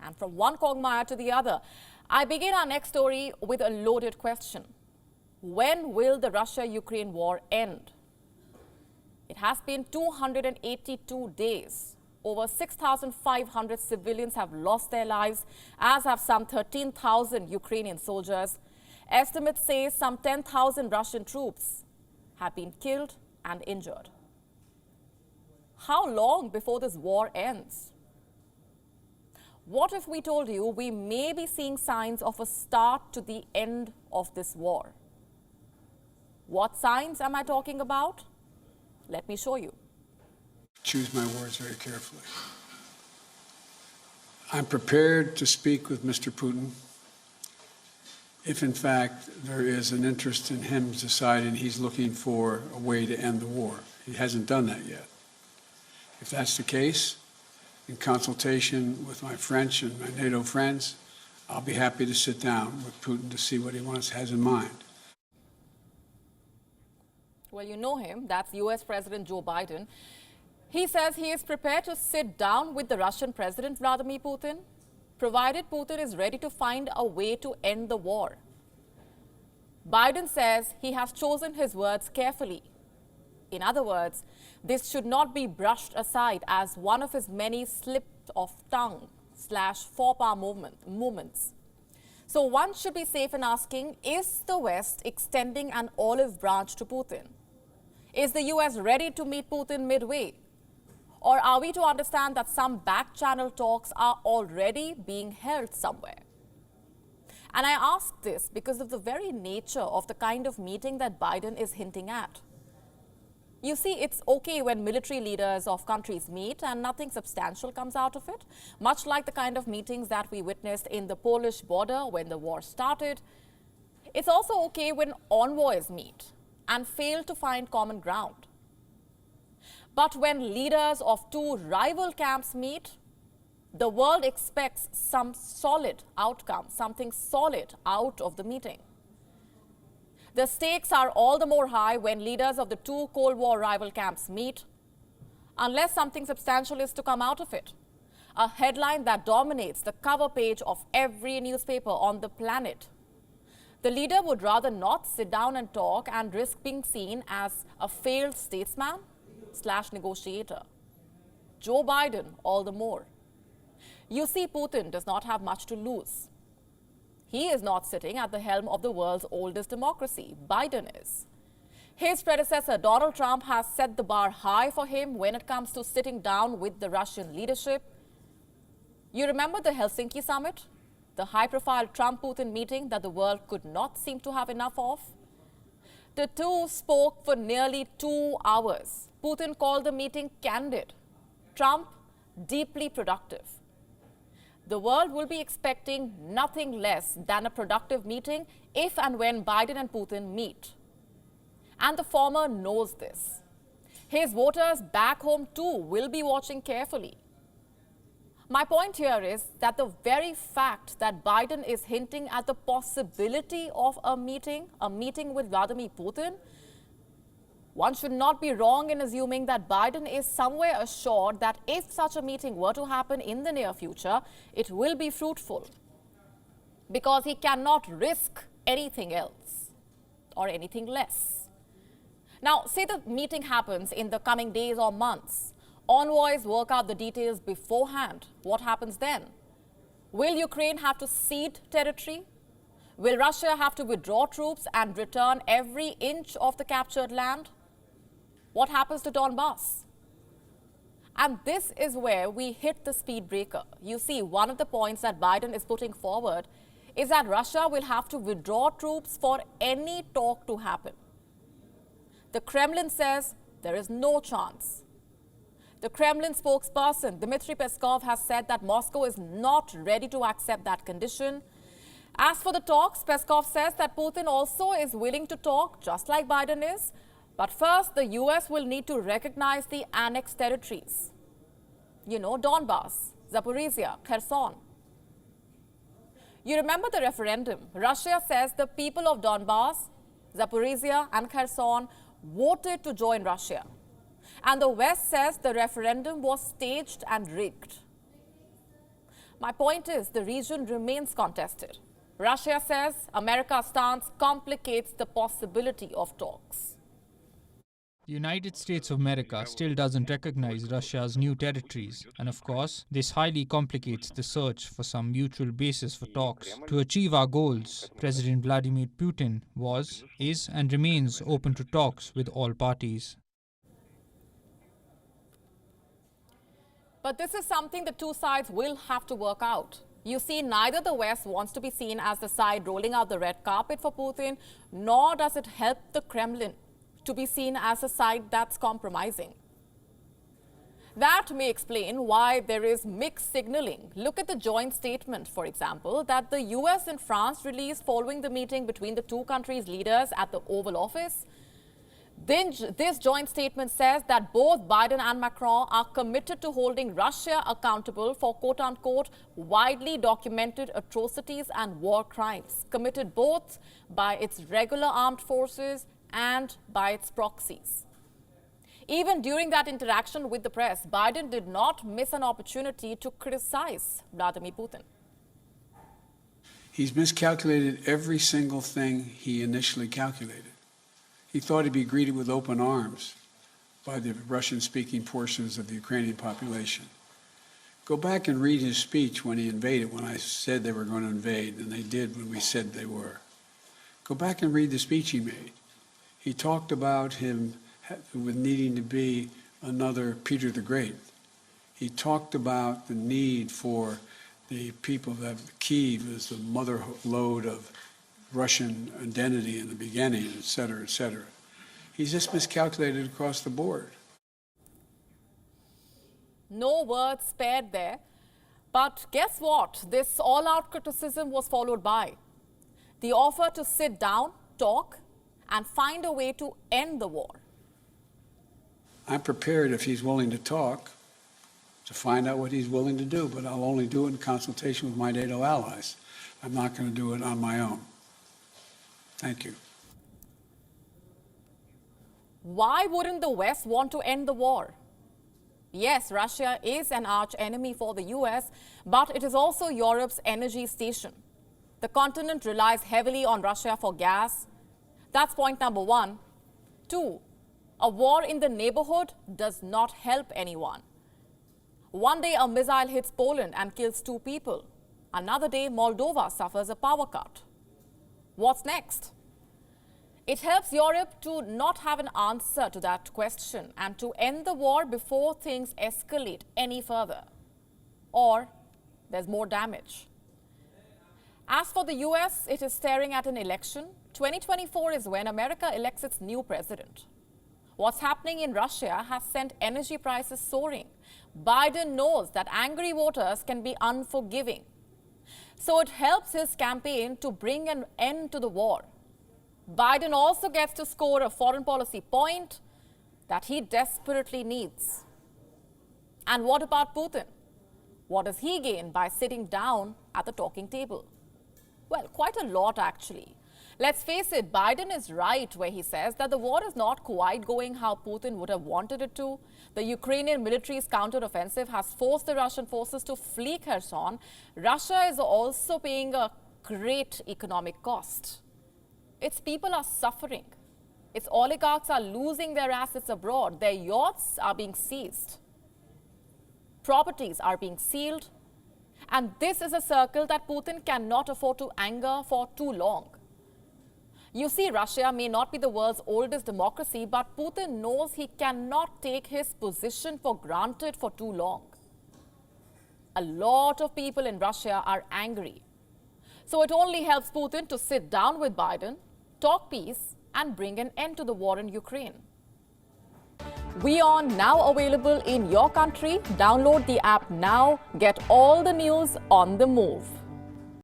And from one quagmire to the other, I begin our next story with a loaded question. When will the Russia-Ukraine war end? It has been 282 days. Over 6,500 civilians have lost their lives, as have some 13,000 Ukrainian soldiers. Estimates say some 10,000 Russian troops have been killed and injured. How long before this war ends? What if we told you we may be seeing signs of a start to the end of this war? What signs am I talking about? Let me show you. Choose my words very carefully. I'm prepared to speak with Mr. Putin if, in fact, there is an interest in him deciding he's looking for a way to end the war. He hasn't done that yet. If that's the case, in consultation with my French and my NATO friends, I'll be happy to sit down with Putin to see what he has in mind. Well, you know him. That's US President Joe Biden. He says he is prepared to sit down with the Russian President Vladimir Putin, provided Putin is ready to find a way to end the war. Biden says he has chosen his words carefully. In other words, this should not be brushed aside as one of his many slip-of-tongue/faux pas movements. So one should be safe in asking, is the West extending an olive branch to Putin? Is the US ready to meet Putin midway? Or are we to understand that some back-channel talks are already being held somewhere? And I ask this because of the very nature of the kind of meeting that Biden is hinting at. You see, it's okay when military leaders of countries meet and nothing substantial comes out of it, much like the kind of meetings that we witnessed in the Polish border when the war started. It's also okay when envoys meet and fail to find common ground. But when leaders of two rival camps meet, the world expects some solid outcome, something solid out of the meeting. The stakes are all the more high when leaders of the two Cold War rival camps meet, unless something substantial is to come out of it. A headline that dominates the cover page of every newspaper on the planet. The leader would rather not sit down and talk and risk being seen as a failed statesman/negotiator. Joe Biden, all the more. You see, Putin does not have much to lose. He is not sitting at the helm of the world's oldest democracy. Biden is. His predecessor, Donald Trump, has set the bar high for him when it comes to sitting down with the Russian leadership. You remember the Helsinki summit? The high-profile Trump-Putin meeting that the world could not seem to have enough of? The two spoke for nearly 2 hours. Putin called the meeting candid. Trump, deeply productive. The world will be expecting nothing less than a productive meeting if and when Biden and Putin meet. And the former knows this. His voters back home too will be watching carefully. My point here is that the very fact that Biden is hinting at the possibility of a meeting with Vladimir Putin, one should not be wrong in assuming that Biden is somewhere assured that if such a meeting were to happen in the near future, it will be fruitful. Because he cannot risk anything else or anything less. Now, say the meeting happens in the coming days or months. Envoys work out the details beforehand. What happens then? Will Ukraine have to cede territory? Will Russia have to withdraw troops and return every inch of the captured land? What happens to Donbass? And this is where we hit the speed breaker. You see, one of the points that Biden is putting forward is that Russia will have to withdraw troops for any talk to happen. The Kremlin says there is no chance. The Kremlin spokesperson, Dmitry Peskov, has said that Moscow is not ready to accept that condition. As for the talks, Peskov says that Putin also is willing to talk, just like Biden is. But first, the US will need to recognize the annexed territories. You know, Donbass, Zaporizhia, Kherson. You remember the referendum. Russia says the people of Donbass, Zaporizhia and Kherson voted to join Russia. And the West says the referendum was staged and rigged. My point is the region remains contested. Russia says America's stance complicates the possibility of talks. The United States of America still doesn't recognize Russia's new territories, and of course, this highly complicates the search for some mutual basis for talks. To achieve our goals, President Vladimir Putin was, is, and remains open to talks with all parties. But this is something the two sides will have to work out. You see, neither the West wants to be seen as the side rolling out the red carpet for Putin, nor does it help the Kremlin to be seen as a side that's compromising. That may explain why there is mixed signaling. Look at the joint statement, for example, that the US and France released following the meeting between the two countries' leaders at the Oval Office. Then this joint statement says that both Biden and Macron are committed to holding Russia accountable for quote-unquote widely documented atrocities and war crimes committed both by its regular armed forces and by its proxies. Even during that interaction with the press, Biden did not miss an opportunity to criticize Vladimir Putin. He's miscalculated every single thing he initially calculated. He thought he'd be greeted with open arms by the Russian-speaking portions of the Ukrainian population. Go back and read his speech when he invaded, when I said they were going to invade, and they did when we said they were. Go back and read the speech he made. He talked about him with needing to be another Peter the Great. He talked about the need for the people that Kyiv is the mother lode of Russian identity in the beginning, et cetera, et cetera. He's just miscalculated across the board. No words spared there. But guess what? This all-out criticism was followed by the offer to sit down, talk, and find a way to end the war. I'm prepared, if he's willing to talk, to find out what he's willing to do, but I'll only do it in consultation with my NATO allies. I'm not going to do it on my own. Thank you. Why wouldn't the West want to end the war? Yes, Russia is an arch enemy for the US, but it is also Europe's energy station. The continent relies heavily on Russia for gas. That's point number one. Two, a war in the neighborhood does not help anyone. One day a missile hits Poland and kills 2 people. Another day Moldova suffers a power cut. What's next? It helps Europe to not have an answer to that question and to end the war before things escalate any further. Or there's more damage. As for the US, it is staring at an election. 2024 is when America elects its new president. What's happening in Russia has sent energy prices soaring. Biden knows that angry voters can be unforgiving. So it helps his campaign to bring an end to the war. Biden also gets to score a foreign policy point that he desperately needs. And what about Putin? What does he gain by sitting down at the talking table? Well, quite a lot actually. Let's face it, Biden is right where he says that the war is not quite going how Putin would have wanted it to. The Ukrainian military's counteroffensive has forced the Russian forces to flee Kherson. Russia is also paying a great economic cost. Its people are suffering. Its oligarchs are losing their assets abroad. Their yachts are being seized. Properties are being sealed. And this is a circle that Putin cannot afford to anger for too long. You see, Russia may not be the world's oldest democracy, but Putin knows he cannot take his position for granted for too long. A lot of people in Russia are angry. So it only helps Putin to sit down with Biden, talk peace, and bring an end to the war in Ukraine. WION now available in your country. Download the app now. Get all the news on the move.